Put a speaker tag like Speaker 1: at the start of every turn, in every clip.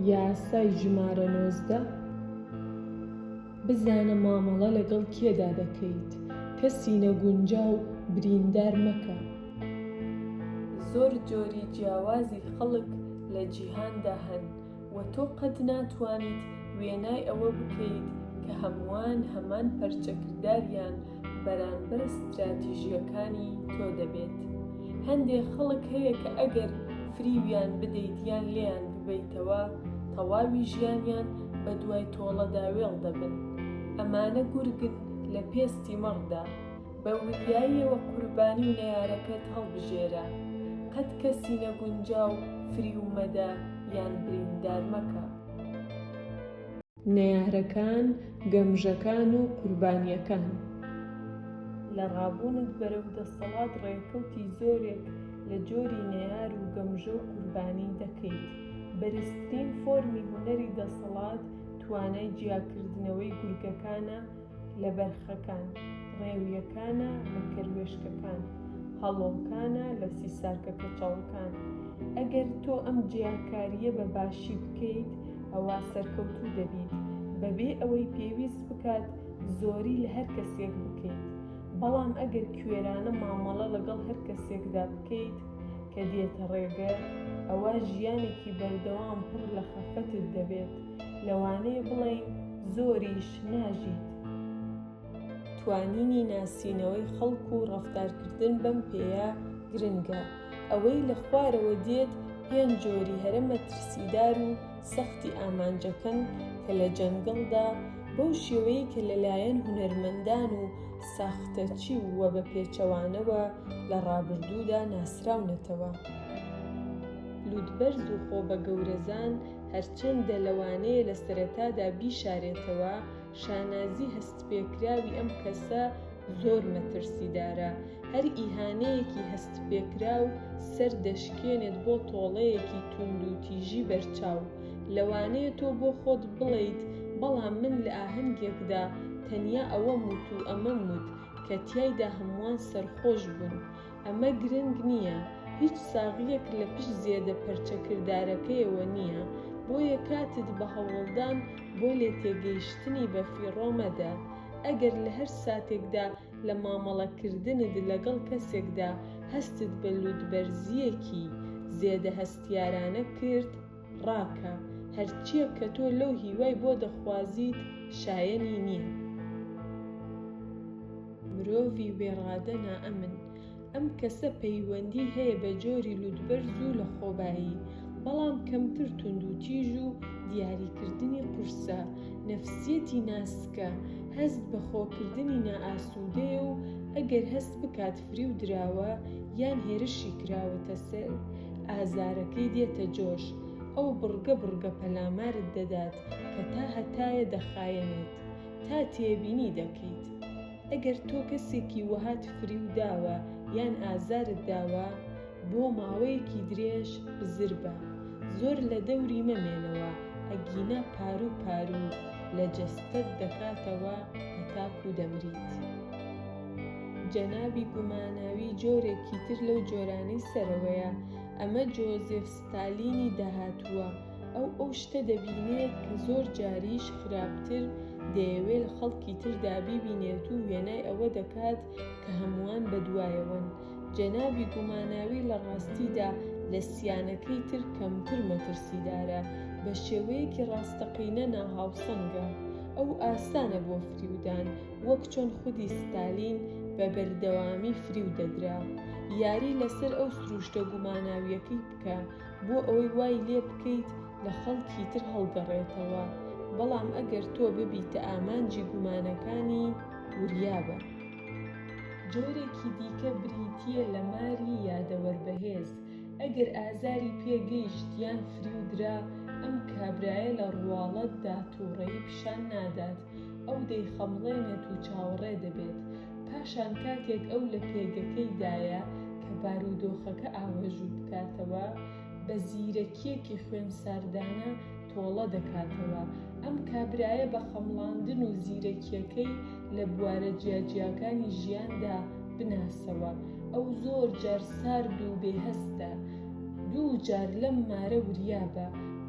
Speaker 1: یاسای ژمارە 19 بزانە مامەڵە لەگەڵ کێدا دەکەیت، کەسی نەگونجاو بریندار مەکە. زۆر جۆری جیاوازی خەڵک لە جیهاندا هەن و تۆ قەت ناتوانیت وێنای ئەوە بکەیت کە هەمووان هەمان پەرچەکرداریان بەرامبەر ستراتیژیەکانی تۆ دەبێت. هەندێک خەڵک هەیە کە ئەگەر فریویان بدەیت یان لێیان ببەیتەوە، تەواوی ژیانیان بە دوای تۆڵەدا وێڵ دەبن. ئەمانە گورگن لە پێستی مەڕدا، بە وریاییەوە قوربانی و نەیارەکەت هەڵبژێرە. قەت کەسی نەگونجاو فریو مەدە یان بریندار مەکە. نەیارەکان، گەمژەکان و قوربانیەکان. لە ڕابوونت بەرەو دەسەڵات ڕێکەوتی زۆرێک لە جۆری نەیار و گەمژە و قوربانی دەکەیت. بەرزترین فۆرمی هونەری دەسەڵات توانای جیاکردنەوەی گورگەکانە لە بەرخەکان، ڕێویەکانە لە کەروێشکەکان، هەڵۆکانە لە سیسارکە کەچەڵەکان. ئەگەر تۆ ئەم جیاکاریە بە باشی بکەیت، ئەوا سەرکەوتوو دەبیت بەبێ ئەوەی پێویست بکات زۆری لە هەر کەسێک بکەیت. بەڵام ئەگەر کوێرانە مامەڵە لەگەڵ هەر کەسێکدا بکەیت کە دێتە ڕێگە، ئەوە ژیانێکی بەردەوام پڕ لە خەفەتت دەبێت، لەوانەیە بڵێین زۆریش ناژیت. توانینی ناسینەوەی خەڵک و ڕەفتارکردن بەم پێیە گرنگە. ئەوەی لە خوارەوە دێت 5 جۆری هەرە مەترسیدار و سەختی ئامانجەکەن کە لە جەنگەڵدا بەو شێوەیە کە لەلایەن هونەرمەندان و ساختەچی وە بە پێچەوانەوە لە ڕابردوودا ناسراونەتەوە. لوودبەرز و خۆبەگەورەزان هەرچەندە لەوانەیە لە سەرەتادا بیشارێتەوە، شانازی هەستپێکراوی ئەم کەسە زۆر مەترسیدارە. هەر ئیهانەیەکی هەستپێکراو سەر دەشکێنێت بۆ تۆڵەیەکی توند و تیژی بەرچاو. لەوانەیە تۆ بۆ خۆت بڵێیت بەڵام من لە ئاهەنگێکدا تەنیا ئەوەم وت و ئەمەم وت کە تیایدا هەمووان سەرخۆش بوون. ئەمە گرنگ نییە، هیچ ساغیەک لە پشت زێدە پەرچەکردارەکەیەوە نییە، بۆیە کاتت بە هەوڵدان بۆ لێتێگەیشتنی بە فیڕۆمەدا. ئەگەر لە هەر ساتێکدا لە مامەڵەکردنت لەگەڵ کەسێکدا هەستت بە لوودبەرزیەکی زێدە هەستیارانە کرد، ڕاکە، هەرچیەک کە تۆ لەو هیوای بۆ دەخوازیت شایەنی نییە. مرۆڤی وێڕادە نائەمن. ئەم کەسە پەیوەندی هەیە بە جۆری لوودبەرز و لە خۆبایی، بەڵام کەمتر توند و تیژ و دیاریکردنی قورسە. نەفسیەتی ناسکە، هەست بە خۆکردنی نائاسوودەیە و ئەگەر هەست بکات فریو دراوە یان هێرشی کراوەتە سەر، ئازارەکەی دێتە جۆش. ئەو بڕگە پەلامارت دەدات کە تا هەتایە دەخایەنێت، تا تێبینی دەکەیت. ئەگەر تۆ کەسێکی وەهات فریو داوە یان ئازارت داوە، بۆ ماوەیەکی درێژ بزر بە. زۆر لە دەوری مەمێنەوە، ئەگینە پارو لە جەستەت دەکاتەوە هەتاکو دەمریت. جەنابی گوماناوی جۆرێکی تر لەو جۆرانەی سەرەوەیە. ئەمە جۆزێف ستالینی داهاتووە. ئەو شتە دەبینێت کە زۆر جاریش خراپتر دەیەوێت لە خەڵکی تردا بیبینێت و وێنای ئەوە دەکات کە هەمووان بەدوایەوەن. جەنابی گوماناوی لە ڕاستیدا لە سیانەکەی تر کەمتر مەترسیدارە، بە شێوەیەکی ڕاستەقینە ناهاوسەنگە. ئەو ئاسانە بۆ فریودان، وەک چۆن خودی ستالین بە بەردەوامی فریو دەدرا. یاری لەسەر ئەو سروشتە گوماناویەکەی بکە بۆ ئەوەی وای لێ بکەیت لە خەڵکی تر هەڵگەڕێتەوە، بەڵام ئەگەر تۆ ببیتە ئامانجی گومانەکانی، وریابە. جۆرێکی دیکە بریتیە لە ماری یادەوەربەهێز. ئەگەر ئازاری پێگەیشت یان فریودرا، ئەم کابرایە لە ڕواڵەتدا تووڕەیی پیشان نادات، ئەو دەیخەمڵێنێت و چاوەڕێ دەبێت. پاشان کاتێک ئەو لە پێگەکەیدایە کە بارودۆخەکە ئاوەژوو بکاتەوە، بە زیرەکیەکی خوێنساردانە تۆڵە دەکاتەوە. ئەم کابرایە بە خەمڵاندن و زیرەکیەکەی لە بوارە جیاجیاکانی ژیاندا بناسەوە. ئەو زۆر جار سارد و بێهەستە، 2 جار لەم مارە وریابە،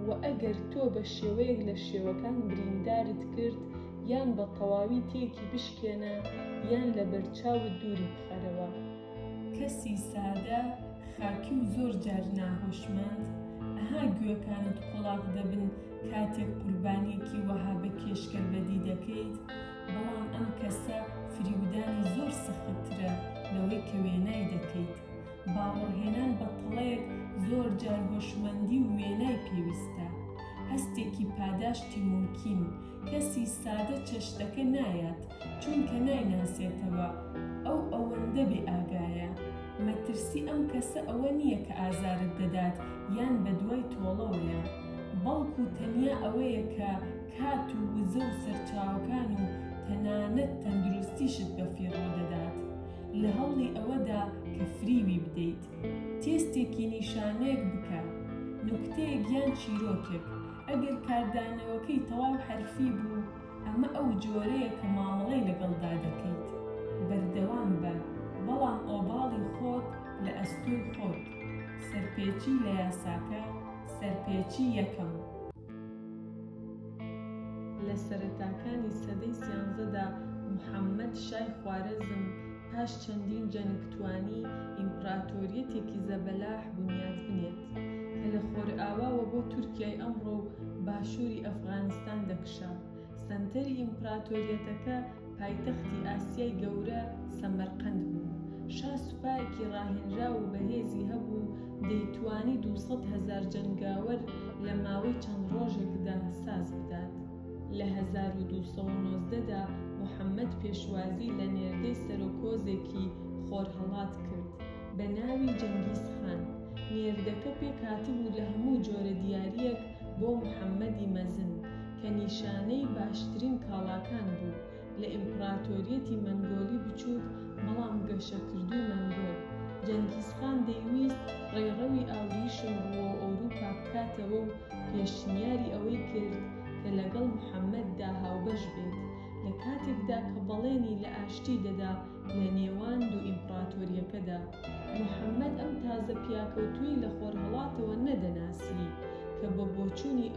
Speaker 1: و ئەگەر تۆ بە شێوەیەک لە شێوەکان بریندارت کرد یان بە تەواوی تێکی بشکێنە یان لە بەرچاوت دووری بخەرەوە. کەسی سادە، خاکی و زۆر جار ناهۆشمەند ئەها گوێکانت قوڵاق دەبن کاتێک قوربانیەکی وەها بە کێشکەربەدی دەکەیت، بەڵام ئەم کەسە فریودانی زۆر سەختترە لەوەی کە وێنای دەکەیت. باوەڕهێنان بە تەڵەیەک زۆر جار هۆشمەندی و وێنای پێویستە، هەستێکی پاداشتی ممکن. کەسی سادە چەشتەکە نایات چونکە نایناسێتەوە، ئەو ئەوەندە بێ ئاگایە. مەترسی ئەم کەسە ئەوە نییە کە ئازارت دەدات یان بە دوای تۆڵەوەیە، بەڵکو تەنیا ئەوەیە کە کات و وزە و سەرچاوەکان و تەنانەت تەندروستیشت بە فێڕۆ دەدات. لە هەوڵی ئەوەدا کە فریوی بدەیت، تێستێکی نیشانەیەک بکە، نوکتەیەک یان چیرۆکێک. ئەگەر کاردانەوەکەی تەواو حرفی بوو، ئەمە ئەو جۆرەیە کە مامەڵەی لەگەڵدا دەکەیت. بەردەوام بە، بەڵام ئۆباڵی خۆت لە ئەستۆی خۆت. سەرپێچی لە یاساکە، سەرپێچی یەکەم. لە سەرەتاکانی سەدەی 13دا موحەممەد شای خوارەزم پاش چەندین جەنگتوانی ئیمپراتۆریەتێکی زەبەلاح بنیاد بنێت کە لە خۆرئاواوە بۆ تورکیای ئەمڕۆ و باشووری ئەفغانستان دەکشا. سەنتەری ئیمپراتۆریەتەکە پایتەختی ئاسیای گەورە سەمەرقەند بوو. شا سوپایەکی ڕاهێنرا و بەهێزی هەبوو دەیتوانی 200,000 جەنگاوەر لە ماوەی چەند ڕۆژێکدا ساز بدات. لە 1219دا موحەممەد پێشوازی لە نێردەی سەرۆکۆزێکی خۆرهەڵات کرد بە ناوی جەنگیز خان. نێردەکە پێکهاتبوو لە هەموو جۆرە دیاریەک بۆ موحەممەدی مەزن کە نیشانەی باشترین کاڵاکان بوو لە ئیمپراتۆریەتی مەنگۆلی بچووک، بەڵام گەشەکردووی مەنگۆل. جەنگیزخان دەیویست ڕێڕەوی ئاوریشم بۆ ئەوروپا بکاتەوە و پێشنیاری ئەوەی کرد کە لەگەڵ موحەممەددا هاوبەش بێت لە کاتێکدا کە بەڵێنی لە ئاشتی دەدا لە نێوان دوو ئیمپراتۆریەکەدا. موحەممەد ئەم تازە پیاکەوتووی لە خۆرهەڵاتەوە نەدەناسی کە بە بۆچوونی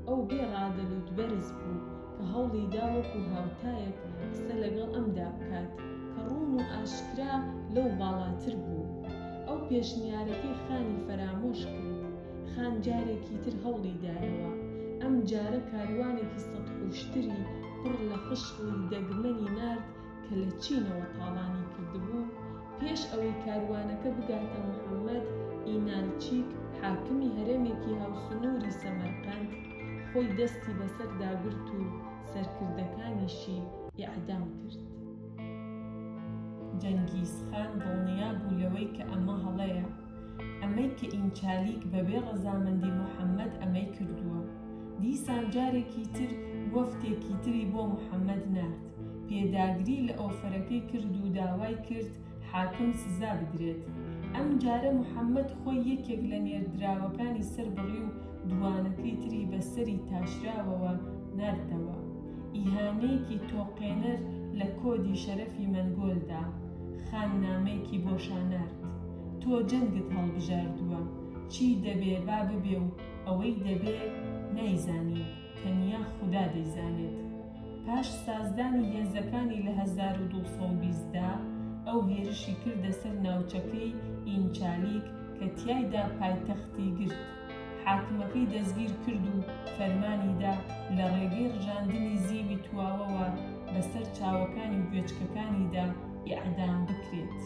Speaker 1: ئەو بێڕادەلوت بەرز بوو کە هەوڵی دا وەکو هاوتایەک قسە لەگەڵ ئەمدا بکات کە ڕوون و ئاشکرا لەو باڵاتر بوو. ئەو پێشنیارەکەی خانی فەرامۆش کرد. خان جارێکی تر هەوڵی دایەوە، ئەم جارە کاروانێکی سەدحوشتری پڕ لە خشکی دەگمەنی نارد کە لە چینەوە تاڵانی کردبوو. پێش ئەوەی کاروانەکە بگاتە موحەممەد، ئینالچیک حاکمی هەرێمێکی هاوسنووری سەمەرقەند خۆی دەستی بەسەر داگرت و سەرکردەکانیشی ئیعدام کرد. جەنگیزخان دڵنیا بوو لەوەی کە ئەمە هەڵەیە، ئەمەی کە ئینچالیک بەبێ ڕەزامەندی موحەممەد ئەمەی کردووە. دیسان جارێکی تر وەفتێکی تری بۆ موحەممەد نارد، پێداگری لە ئۆفەرەکەی کرد و داوای کرد حاکم سزا بدرێت. ئەم جارە موحەممەد خۆی یەکێک لە نێردراوەکانی سەربڕی و دوانەکەی تری بەسەری تاشراوەوە ناردەوە. ئیهانەیەکی تۆقێنەر لە کۆدی شەرەفی مەنگۆلدا. خان نامەیەکی بۆشانارد: تۆ جەنگت هەڵبژاردووە، چی دەبێ با ببێ و ئەوەی دەبێ نایزانی، تەنیا خودا دەیزانێت. پاش سازدانی هێزەکانی لە 1220دا ئەو هێرشی کردە سەر ناوچەکەی ئینچالیک کە تیایدا پایتەختی گرت. حاکمەکەی دەستگیر کرد و فەرمانیدا لە ڕێگەی ڕژاندنی زیوی تواوەوە بەسەر چاوەکانی گوێچکەکانیدا ئیعدام بکرێت.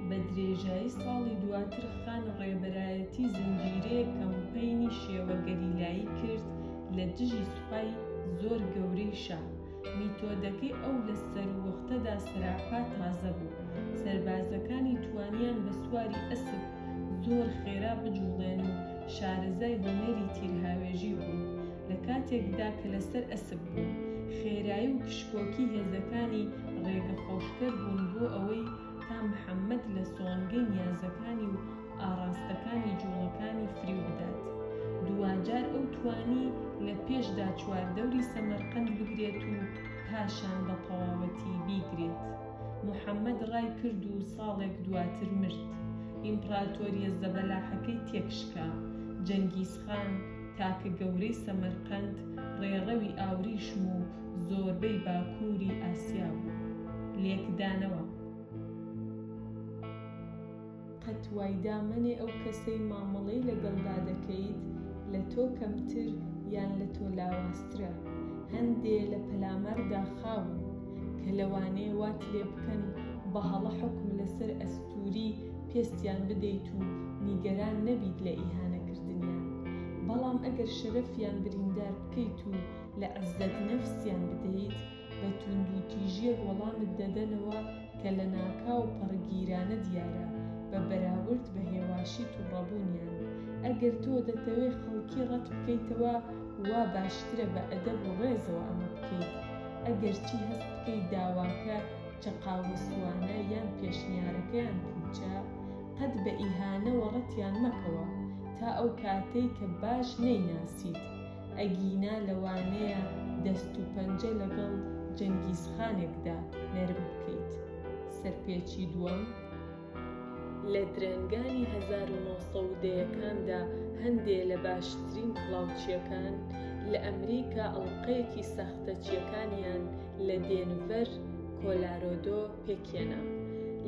Speaker 1: بە درێژایی ساڵی دواتر خان ڕێبەرایەتی زنجیرەیە کەمپەینی شێوە گەلیلایی کرد لە دژی سوپای زۆر گەورەی شا. میتۆدەکەی ئەو لە سەروەختەدا سەراپا تازە بوو. سەربازەکانی توانیان بە سواری ئەسپ زۆر خێرا بجوڵێن و شارەزای هونەری تیرهاوێژی بوون. لە کاتێکدا کە لەسەر ئەسپ بوون، خێرایی و کشکۆکی هێزەکانی ڕێگە خۆشکەر بوون بۆ ئەوەی تا موحەممەد لە سۆنگەی نیازەکانی و ئاراستەکانی جوڵەکانی فریو بدات. دوانجار ئەو توانی لە پێشدا چواردەوری سەمەرقەند بگرێت و پاشان بە تەواوەتی بیگرێت. موحەممەد ڕای کرد و ساڵێک دواتر مرد. ئیمپراتۆریە زەبەلاحەکەی تێکشکا. جەنگیزخان تاکە گەورەی سەمەرقەند ڕێڕەوی ئاوریشم و زۆربەی باکووری ئاسیا بوو. لێکدانەوە قەت وای دامەنێ ئەو کەسەی مامەڵەی لەگەڵدا دەکەیت لە تۆ کەمتر یان لە تۆ لاواسترە. هەندێ لە پەلامەردا خاون کە لەوانەیە وات لێ بکەن بە هەڵە حکم لەسەر ئەستووری پێستیان بدەیت و نیگەران نەبیت لە ئیهانەکردنیان. بەڵام ئەگەر شەرەفیان بریندار بکەیت و لە عەزەت نەفسیان بدەیت، بە توند و تیژیەک وەڵامت دەدەنەوە کە لە ناکاو پەڕگیرانە دیارە بە بەراورد بە هێواشی تووڕەبوونیان. ئەگەر تۆ دەتەوێ خەڵکی ڕەت بکەیتەوە، وا باشترە بە ئەدەب و ڕێزەوە ئەمە بکەیت. ئەگەر چی هەست بکەیت داواکە چەقاوەسوانە یان پێشنیارەکەیان پوچە، قەت بە ئیهانەوە ڕەتیان مەکەوە تا ئەو کاتەی کە باش نەیناسیت. ئەگینا لەوانەیە دەست و پەنجە لەگەڵ جەنگیزخانێکدا نەرم بکەیت. سەرپێچی دووەم، لە درەنگانی 1910ەکاندا هەندێ لە باشترین کڵاوچیەکان لە ئەمریکا ئەڵقەیەکی ساختەچیەکانیان لە دێنڤەر، کۆلارۆدۆ پێکهێنا.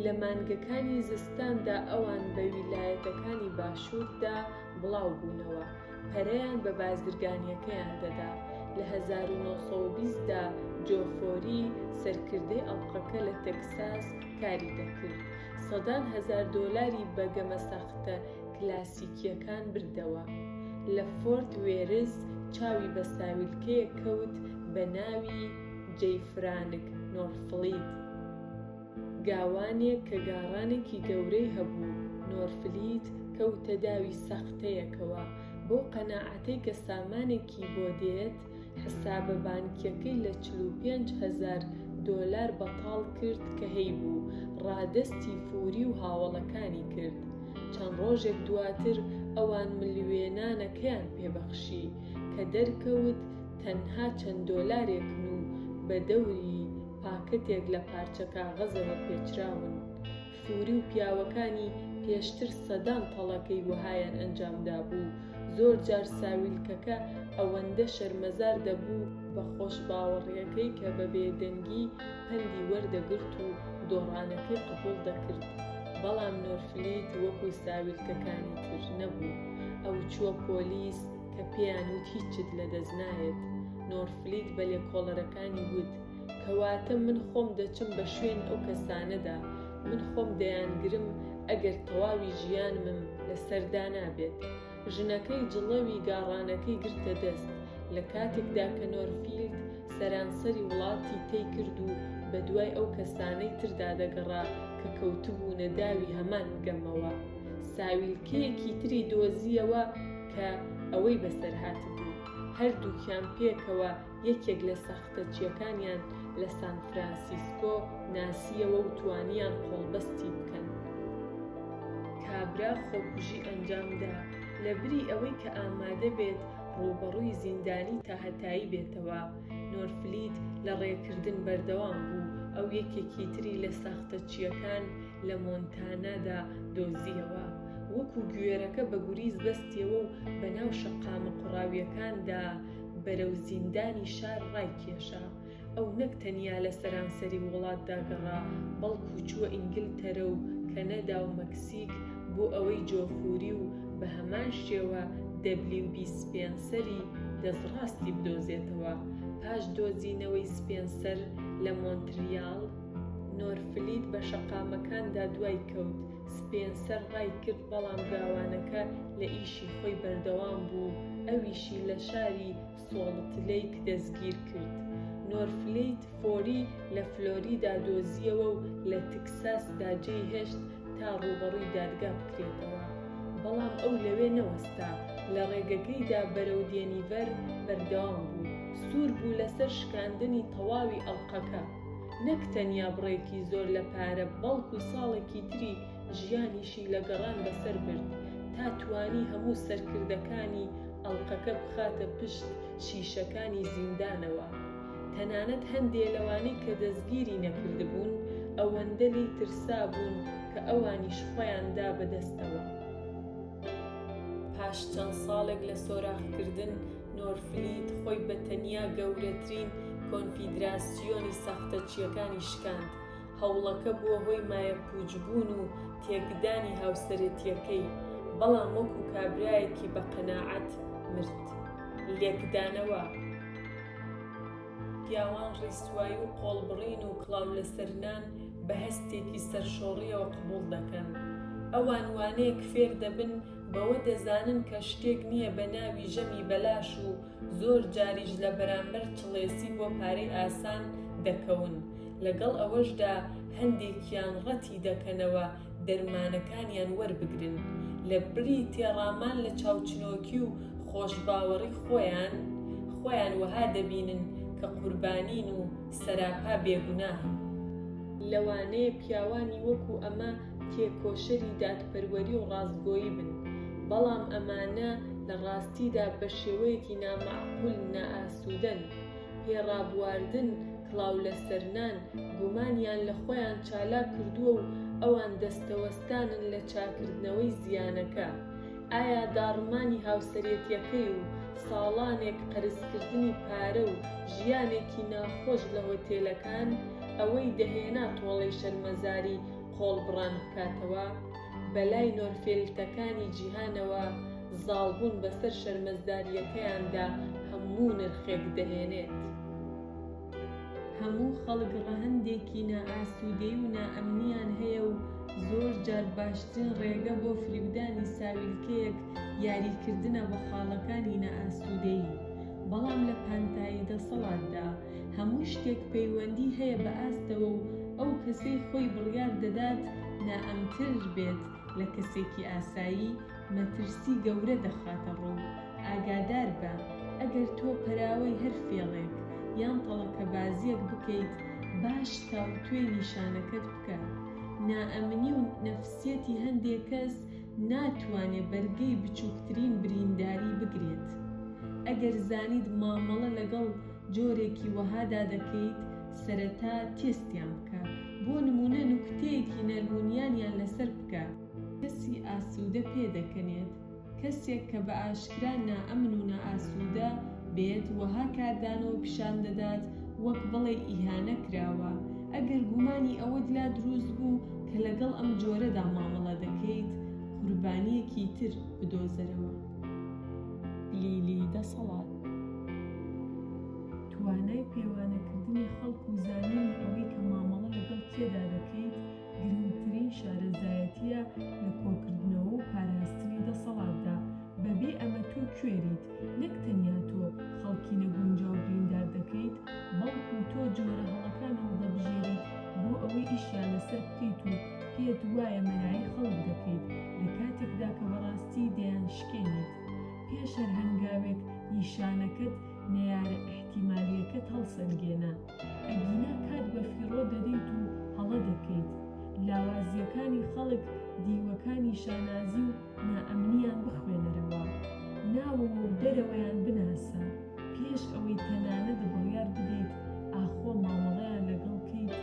Speaker 1: لە مانگەکانی زستاندا ئەوان بە ویلایەتەکانی باشووردا بڵاو بوونەوە، پەرەیان بە بازرگانیەکەیان دەدا. لە 1920دا جۆفۆری سەرکردەی ئەڵقەکە لە تەکساس کاری دەکرد. سەدان هەزار دۆلاری بە گەمە ساختە کلاسیکیەکان بردەوە. لە فۆرت وێرز چاوی بە ساویلکەیەک کەوت بە ناوی جەی فرانک نۆرفلیت، گاوانێک کە گاڕانێکی گەورەی هەبوو. نۆرفلیت کەوتە داوی ساختەیەکەوە بۆ قەناعەتەی کە سامانێکی بۆ دێت. حسابە بانکیەکەی لە 45,000 دۆلار بەتاڵ کرد کە هەیبوو. ڕادەستی فوری و هاوڵەکانی کرد. چەند ڕۆژێک دواتر ئەوان ملیوێنانەکەیان پێبەخشی کە دەرکەوت تەنها چەند دۆلارێکن و بە دەوری پاکەتێک لە پارچە کاغەزەوە پێچراون. فوری و پیاوەکانی پێشتر سەدان تەڵەکەی وەهایان ئەنجامدا بوو. زۆر جار ساویلکەکە ئەوەندە شەرمەزار دەبوو بە خۆشباوەڕیەکەی کە بە بێدەنگی پەندی وەردەگرت و دۆڕانەکەی قبوڵ دەکرد. بەڵام نۆرفلیت وەکو ساویلکەکانی تر نەبوو. ئەو چووە پۆلیس کە پێیان وت هیچت لەدەست نایەت. نۆرفلیت بە لێکۆڵەرەکانی وت، کەواتە من خۆم دەچم بە شوێن ئەو کەسانەدا. من خۆم دەیانگرم ئەگەر تەواوی ژیانمم لەسەردا نابێت. ژنەکەی جڵەوی گاڕانەکەی گرتە دەست لە کاتێکدا کە نۆرفلیت سەرانسەری وڵاتی تێی کرد و بە دوای ئەو کەسانەی تردا دەگەڕا کە کەوتبوونە داوی هەمان گەمەوە. ساویلکەیەکی تری دۆزیەوە کە ئەوەی بەسەرهات بوو. هەردووکیان پێکەوە یەکێک لە ساختەچیەکانیان لە سان فرانسیسکۆ ناسیەوە و توانیان قۆڵبەستی بکەن. کابرا خۆکوژی ئەنجامدا لە بری ئەوەی کە ئامادە بێت ڕووبەڕووی زیندانی تا هەتایی بێتەوە. نۆرفلیت لە ڕێکردن بەردەوام بوو. ئەو یەکێکی تری لە ساختەچیەکان لە مۆنتانادا دۆزیەوە. وەکو گوێرەکە بە گوریز بەستیەوە و بەناو شەقامە قوڕاویەکاندا بەرەو زیندانی شار ڕایکێشا. ئەو نەک تەنیا لە سەرانسەری وڵاتدا گەڕا، بەڵکو چووە ئینگلتەرە و کەنەدا و مەکسیک بۆ ئەوەی جۆفوری و بە هەمان شێوە WB سپێنسەری دەستڕاستی بدۆزێتەوە. پاش دۆزینەوەی سپێنسەر لە مۆنتریال، نۆرفلیت بە شەقامەکاندا دوای کەوت. سپێنسەر ڕای کرد، بەڵام گاوانەکە لە ئیشی خۆی بەردەوام بوو. ئەویشی لە شاری سۆڵت لیک دەستگیر کرد. نۆرفلیت فۆری لە فلۆریدا دۆزیەوە و لە تکساسدا جێی هێشت تا ڕووبەڕووی دادگا بکرێتەوە. بەڵام ئەو لەوێ نەوەستا. لە ڕێگەکەیدا بەرەو دێنیڤەر بەردەوام بوو. سوور بوو لەسەر شکاندنی تەواوی ئەڵقەکە. نەک تەنیا بڕێکی زۆر لە پارە، بەڵکو ساڵێکی تری ژیانیشی لە گەڕان بەسەر برد تا توانی هەموو سەرکردەکانی ئەڵقەکە بخاتە پشت شیشەکانی زیندانەوە. تەنانەت هەندێ لەوانەی کە دەستگیری نەکردبوون ئەوەندە لی ترسا بوون کە ئەوانیش خۆیاندا بەدەستەوە. پاش چەند ساڵێک لە سۆراخکردن نۆرفلیت خۆی بە تەنیا گەورەترین کۆنفیدراسیۆنی ساختەچیەکانی شکاند. هەوڵەکە بووە هۆی مایەپووچبوون و تێکدانی هاوسەرەتیەکەی، بەڵام وەکو کابرایەکی بە قەناعەت مرد. لێکدانەوە پیاوان ڕیسوایی و قۆڵبڕین و کڵاو لەسەرنان بە هەستێکی سەرشۆڕیەوە قبوڵ دەکەن. ئەوان وانەیەک فێر دەبن بەوە دەزانن کە شتێک نییە بە ناوی ژەمی بەلاش و زۆر جاریش لە بەرامبەر چڵێسی بۆ پارەی ئاسان دەکەون. لەگەڵ ئەوەشدا هەندێکیان ڕەتی دەکەنەوە دەرمانەکانیان وەربگرن لە بری تێڕامان لە چاوچنۆکی و خۆشباوەڕی خۆیان وەها دەبینن کە قوربانین و سەراپا بێگوناهن. لەوانەیە پیاوانی وەکو ئەمە تێکۆشەری دادپەروەری و ڕاستگۆیی بن، بەڵام ئەمانە لە ڕاستیدا بە شێوەیەکی نامەعقول نائاسوودەن. پێڕابواردن کڵاو لەسەرنان گومانیان لە خۆیان چالاک کردووە و ئەوان دەستەوەستانن لە چاکردنەوەی زیانەکە. ئایا داڕمانی هاوسەرێتیەکەی و ساڵانێک قەرزکردنی پارە و ژیانێکی ناخۆش لە هۆتێلەکان ئەوەی دەهێنا تۆڵەی شەرمەزاری قۆڵبڕان بکاتەوە؟ بەلای نۆرفێلتەکانی جیهانەوە زاڵبوون بەسەر شەرمەزاریەکەیاندا هەموو نرخێک دەهێنێت. هەموو خەڵک ڕەهەندێکی نائاسوودەی و نائەمنیان هەیە و زۆر جار باشترین ڕێگە بۆ فریودانی ساویلکەیەک یاریکردنە بە خاڵەکانی نائاسوودەی. بەڵام لە پانتایی دەسەڵاتدا هەموو شتێک پەیوەندی هەیە بە ئاستەوە و ئەو کەسەی خۆی بڕیار دەدات نائەمتر بێت لە کەسێکی ئاسایی مەترسی گەورە دەخاتە ڕوو. ئاگادار بە، ئەگەر تۆ پەراوەی هەر فێڵێک یان تەڵەکە بازیەک بکەیت، باش تاوتوێ نیشانەکەت بکە. نائەمنی و نەفسیەتی هەندێک کەس ناتوانێت بەرگەی بچووکترین برینداری بگرێت. ئەگەر زانیت مامەڵە لەگەڵ جۆرێکی وەهادا دەکەیت، سەرەتا تێستیان بکە. بۆ نمونە نوکتەیەکی نەرمونیانیان لەسەر بکە. کەسی ئاسوودە پێدەکەنێت کەسێک کە بە ئاشکرا نائەمن و نائاسوودە بێت وەها کاردانەوە پیشان دەدات وەک بڵێ ئیهانە کراوە. ئەگەر گومانی ئەوەت لا دروست بوو کە لەگەڵ ئەم جۆرەدا مامەڵە دەکەیت، قوربانیەکی تر بدۆزەرەوە. لیلی دەسەڵات توانای پێوانەکردنی خەڵک و زانینی ئەوەی کە مامەڵە لەگەڵ کێدا دەکەیت گرنگترین شارەزایەتیە لە کۆکردنەوە و پاراستنی دەسەڵاتدا. بەبێ ئەمە تۆ کوێریت، نەک تەنیا تۆ خەڵکی نەگونجاو بریندار دەکەیت، بەڵکو تۆ جۆرە هەڵەکان هەڵدەبژێریت بۆ ئەوەی ئیشیان لەسەر بکەیت و پێت وایە مەنایی خەڵک دەکەیت لە کاتێکدا کە بەڕاستی دەیان شکێنیت. پێش هەر هەنگاوێک نیشانەکەت نەیارە ئەحتیمالیەکەت هەڵسەنگێنە، ئەگینا کات بە فیڕۆ دەدەیت و هەڵە دەکەیت. لاوازیەکانی خەڵک دیوەکانی شانازی و نائەمنیان بخوێنەرەوە، ناوەوە و دەرەوەیان بناسە، پێش ئەوەی تەنانەت بڕیار بدەیت ئاخۆ مامەڵەیان لەگەڵ کەیت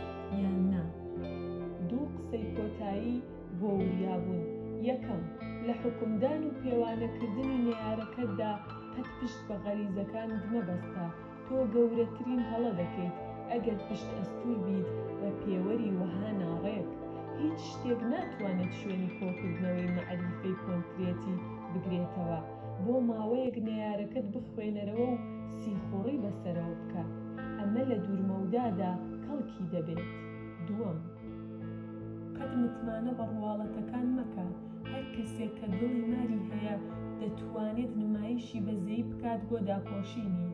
Speaker 1: یان نا. دوو قسەی کۆتایی بۆ وریابوون. یەکەم، لە حکومدان و پێوانەکردنی نێارەکەتدا قەت پشت بە غەریزەکانت مەبەستە. تۆ گەورەترین هەڵە دەکەیت ئەگەر پشت ئەستور بیت بە پێوەری وەها ناڕێک. هیچ شتێک ناتوانێت شوێنی کۆکردنەوەی مەعریفەی کۆنکرێتی بگرێتەوە. بۆ ماوەیەک نێارەکەت بخوێنەرەوە و سیخۆڕی بەسەرەوە بکە. ئەمە لە دوورمەودادا کەڵکی دەبێت. دووەم، قەت متمانە بە ڕواڵەتەکان مەکە. هەر کەسێک کە دڵی ماری هەیە دەتوانێت نمایشی بەزەیی بکات بۆ داپۆشینی.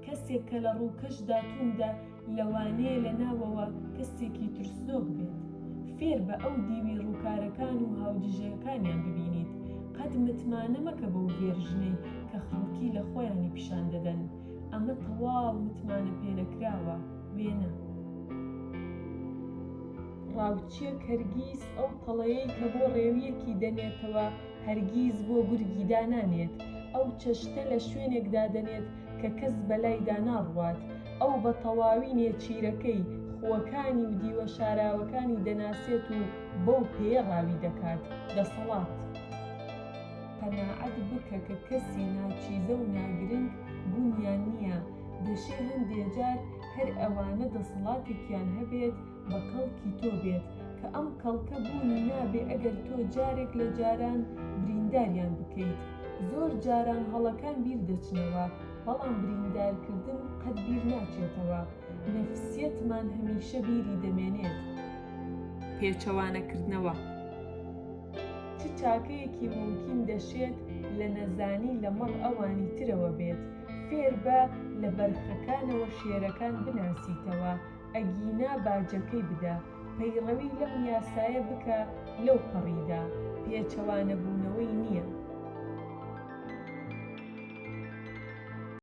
Speaker 1: کەسێک کە لە ڕووکەشدا توندە لەوانەیە لە ناوەوە کەسێکی ترسنۆک بێت. فێر بە ئەو دیوی ڕووکارەکان و هاودژەکانیان ببینیت. قەت متمانە مەکە بەو ڤێرژنەی کە خەڵکی لە خۆیانی پیشان دەدەن. ئەمە تەواو متمانە پێنەکراوە، وێنە. ڕاوچیەک هەرگیز ئەو تەڵەیەی کە بۆ ڕێویەکی دەنێتەوە هەرگیز بۆ گورگی دانانێت. ئەو چەشتە لە شوێنێکدا دەنێت کە کەس بەلایدا ناڕوات. ئەو بە تەواوی نێچیرەکەی خووەکانی و دیوە شاراوەکانی دەناسێت و بەو پێیە ڕاوی دەکات. دەسەڵات قەناعەت بکە کە کەسی ناچیزە و ناگرنگ بوونیان نییە. دەشێ هەندێک جار هەر ئەوانە دەسەڵاتێکیان هەبێت بە کەڵکی تۆ بێت کە ئەم کەڵکە بوونی نابێ ئەگەر تۆ جارێک لە جاران برینداریان بکەیت. زۆر جاران هەڵەکان بیر دەچنەوە، بەڵام بریندارکردن قەت بیر ناچێتەوە. نەفسیەتمان هەمیشە بیری دەمێنێت. پێچەوانەکردنەوە چ چاکەیەکی مومکین دەشێت لە نەزانی لەمەڵ ئەوانی ترەوە بێت. فێر بە لە بەرخەکانەوە شێرەکان بناسیتەوە، ئەگینا باجەکەی بدە، پەیڕەوی لەم یاسایە بکە لەو پەڕیدا. پێچەوانەبوونەوە